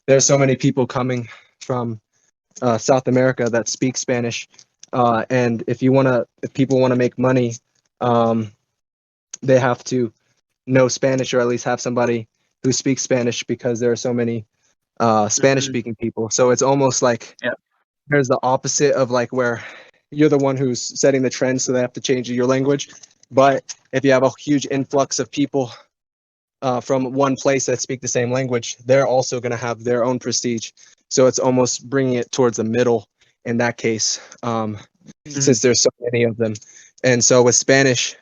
there's so many people coming from South America that speak Spanish, and if people want to make money, they have to know Spanish, or at least have somebody who speaks Spanish, because there are so many Spanish-speaking people. So it's almost like there's the opposite of where you're the one who's setting the trend, so they have to change your language. But if you have a huge influx of people from one place that speak the same language, they're also going to have their own prestige. So it's almost bringing it towards the middle in that case, since there's so many of them. And so with Spanish,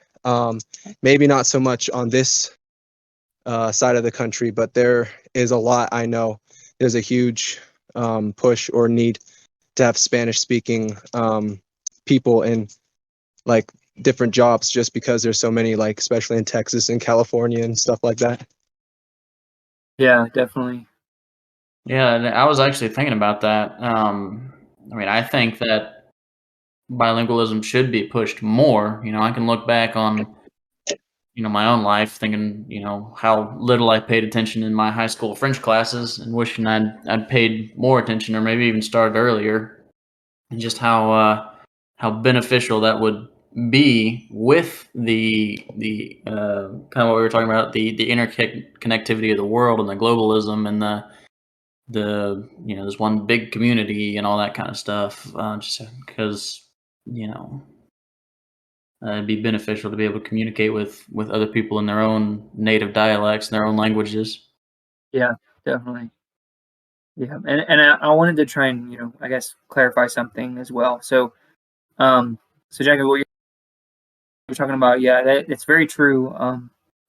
maybe not so much on this side of the country, but there is a lot. I know there's a huge push or need to have Spanish-speaking people in different jobs, just because there's so many, especially in Texas and California and stuff like that. Yeah, definitely. Yeah, and I was actually thinking about that. I think that bilingualism should be pushed more. I can look back on my own life, thinking, how little I paid attention in my high school French classes, and wishing I'd paid more attention, or maybe even started earlier, and just how beneficial that would be with the kind of what we were talking about, the interconnectivity of the world and the globalism and the there's one big community and all that kind of stuff. Just because you know it'd be beneficial to be able to communicate with other people in their own native dialects and their own languages. Yeah, definitely. Yeah, and I wanted to try and I guess clarify something as well. So Jackie, what you're talking about, yeah, it's very true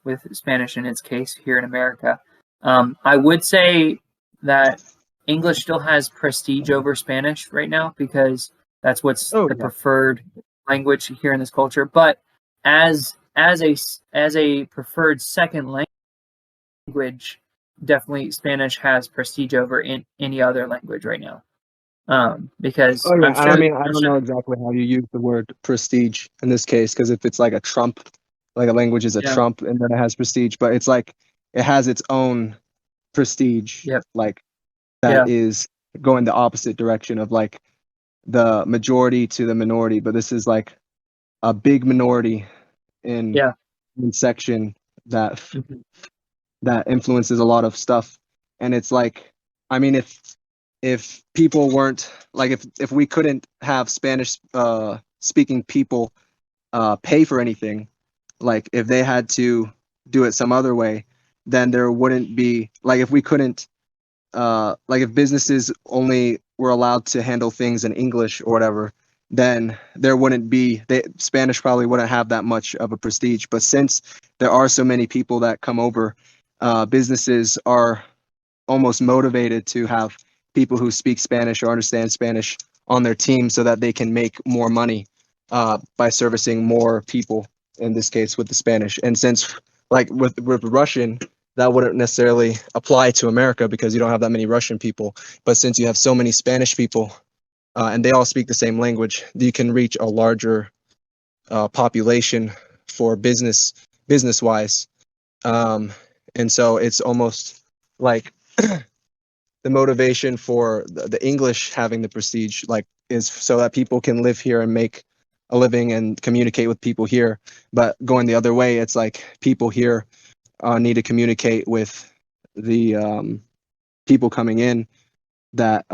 with Spanish in its case here in America. I would say that English still has prestige over Spanish right now because that's what's Oh, the yeah. preferred language here in this culture. But as a preferred second language, definitely Spanish has prestige over in any other language right now. Because Oh, yeah. I'm And I sure, mean, I don't know exactly how you use the word prestige in this case, because if it's like a trump, like a language is a Yeah. trump and then it has prestige, but it's like it has its own prestige, Yep. like that is going the opposite direction of like the majority to the minority. But this is like a big minority in section that Mhm. that influences a lot of stuff. And it's like, I mean, if people weren't like, if we couldn't have Spanish speaking people pay for anything, like if they had to do it some other way, then there wouldn't be, like, if we couldn't like if businesses only were allowed to handle things in English or whatever, then there wouldn't be Spanish probably wouldn't have that much of a prestige. But since there are so many people that come over, businesses are almost motivated to have people who speak Spanish or understand Spanish on their team so that they can make more money by servicing more people, in this case with the Spanish. And since like with Russian, that wouldn't necessarily apply to America because you don't have that many Russian people. But since you have so many Spanish people and they all speak the same language, you can reach a larger population for business wise. And so it's almost like the motivation for the English having the prestige, like, is so that people can live here and make a living and communicate with people here. But going the other way, it's like people here need to communicate with the people coming in that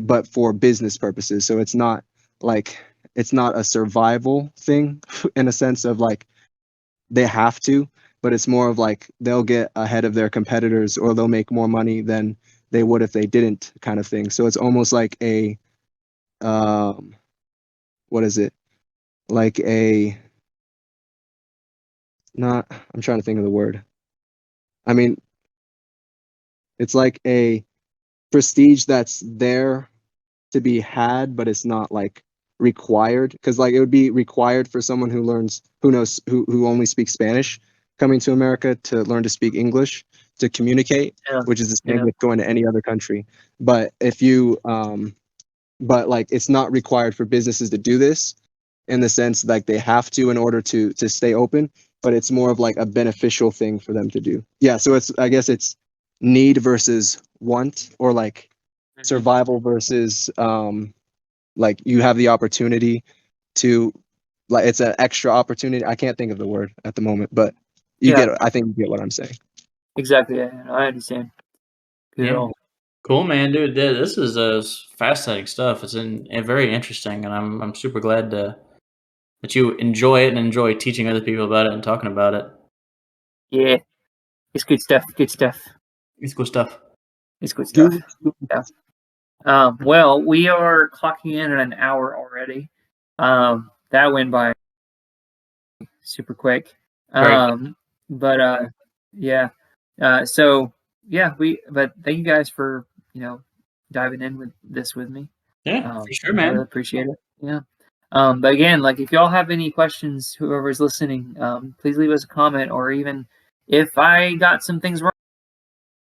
but for business purposes. So it's not a survival thing in a sense of like they have to, but it's more of like they'll get ahead of their competitors or they'll make more money than they would if they didn't, kind of thing. So it's almost like a what is it? Like a not I'm trying to think of the word. I mean, it's like a prestige that's there to be had, but it's not like required, because like it would be required for someone who only speaks Spanish coming to America to learn to speak English to communicate, Yeah. which is the same with going to any other country. But if you but like it's not required for businesses to do this in the sense like they have to in order to stay open, but it's more of like a beneficial thing for them to do. Yeah, so I guess it's need versus want, or like survival versus like you have the opportunity to, like, it's an extra opportunity. I can't think of the word at the moment, but I think you get what I'm saying. Exactly. Yeah, I understand. Good at Yeah. all. Cool, man, dude. This is fascinating stuff. It's very interesting, and I'm super glad that you enjoy it and enjoy teaching other people about it and talking about it. Yeah, it's good stuff. Good stuff. It's cool stuff. It's good stuff. Yeah. Well, we are clocking in at an hour already. That went by super quick. But yeah. So yeah, but thank you guys for diving in with this with me. Yeah, for sure, I man. really appreciate it. Yeah. But again, like if y'all have any questions, whoever's listening, please leave us a comment, or even if I got some things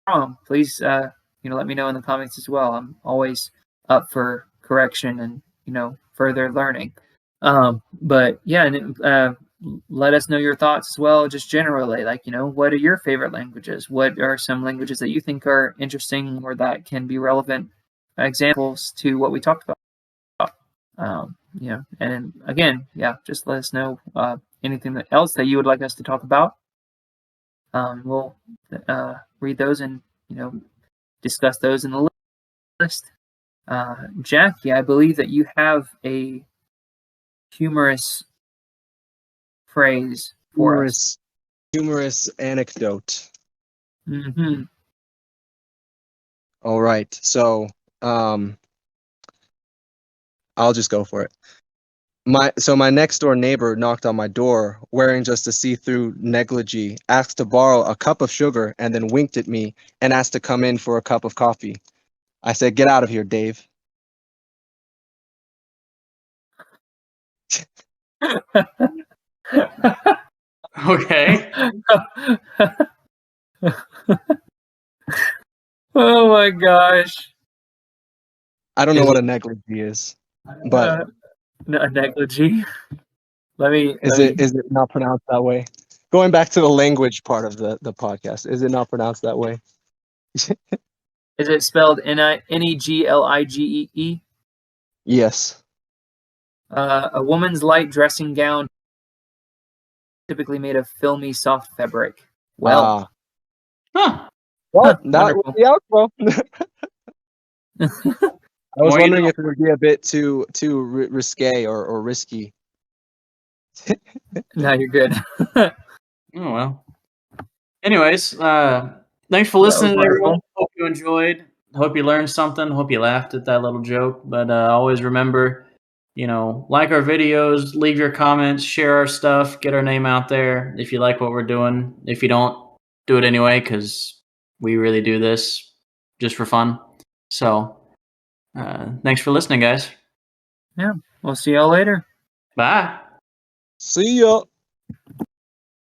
wrong, please let me know in the comments as well. I'm always up for correction and further learning. But yeah, and let us know your thoughts as well, just generally, like, what are your favorite languages? What are some languages that you think are interesting or that can be relevant examples to what we talked about? And again, just let us know anything else that you would like us to talk about. We'll read those and discuss those in the list. Jackie, I believe that you have a humorous phrase for us. Humorous anecdote. Mm-hmm. All right, so I'll just go for it. My next door neighbor knocked on my door wearing just a see-through negligee, asked to borrow a cup of sugar, and then winked at me and asked to come in for a cup of coffee. I said, "Get out of here, Dave." Okay. Oh my gosh. I don't know Is what it- a negligee is, but A negligee. is it not pronounced that way? Going back to the language part of the podcast, is it not pronounced that way? Is it spelled Negligee? Yes. A woman's light dressing gown, typically made of filmy, soft fabric. Well, Huh. Well, Huh, that was the outro. I was More you wondering know. if it would be a bit too risque or risky. no, you're good. Oh well. Anyways, thanks for That was listening, everyone. wonderful. Hope you enjoyed. Hope you learned something. Hope you laughed at that little joke. But always remember, like our videos, leave your comments, share our stuff, get our name out there if you like what we're doing. If you don't, do it anyway because we really do this just for fun. So, thanks for listening, guys. Yeah, we'll see y'all later. Bye. See ya.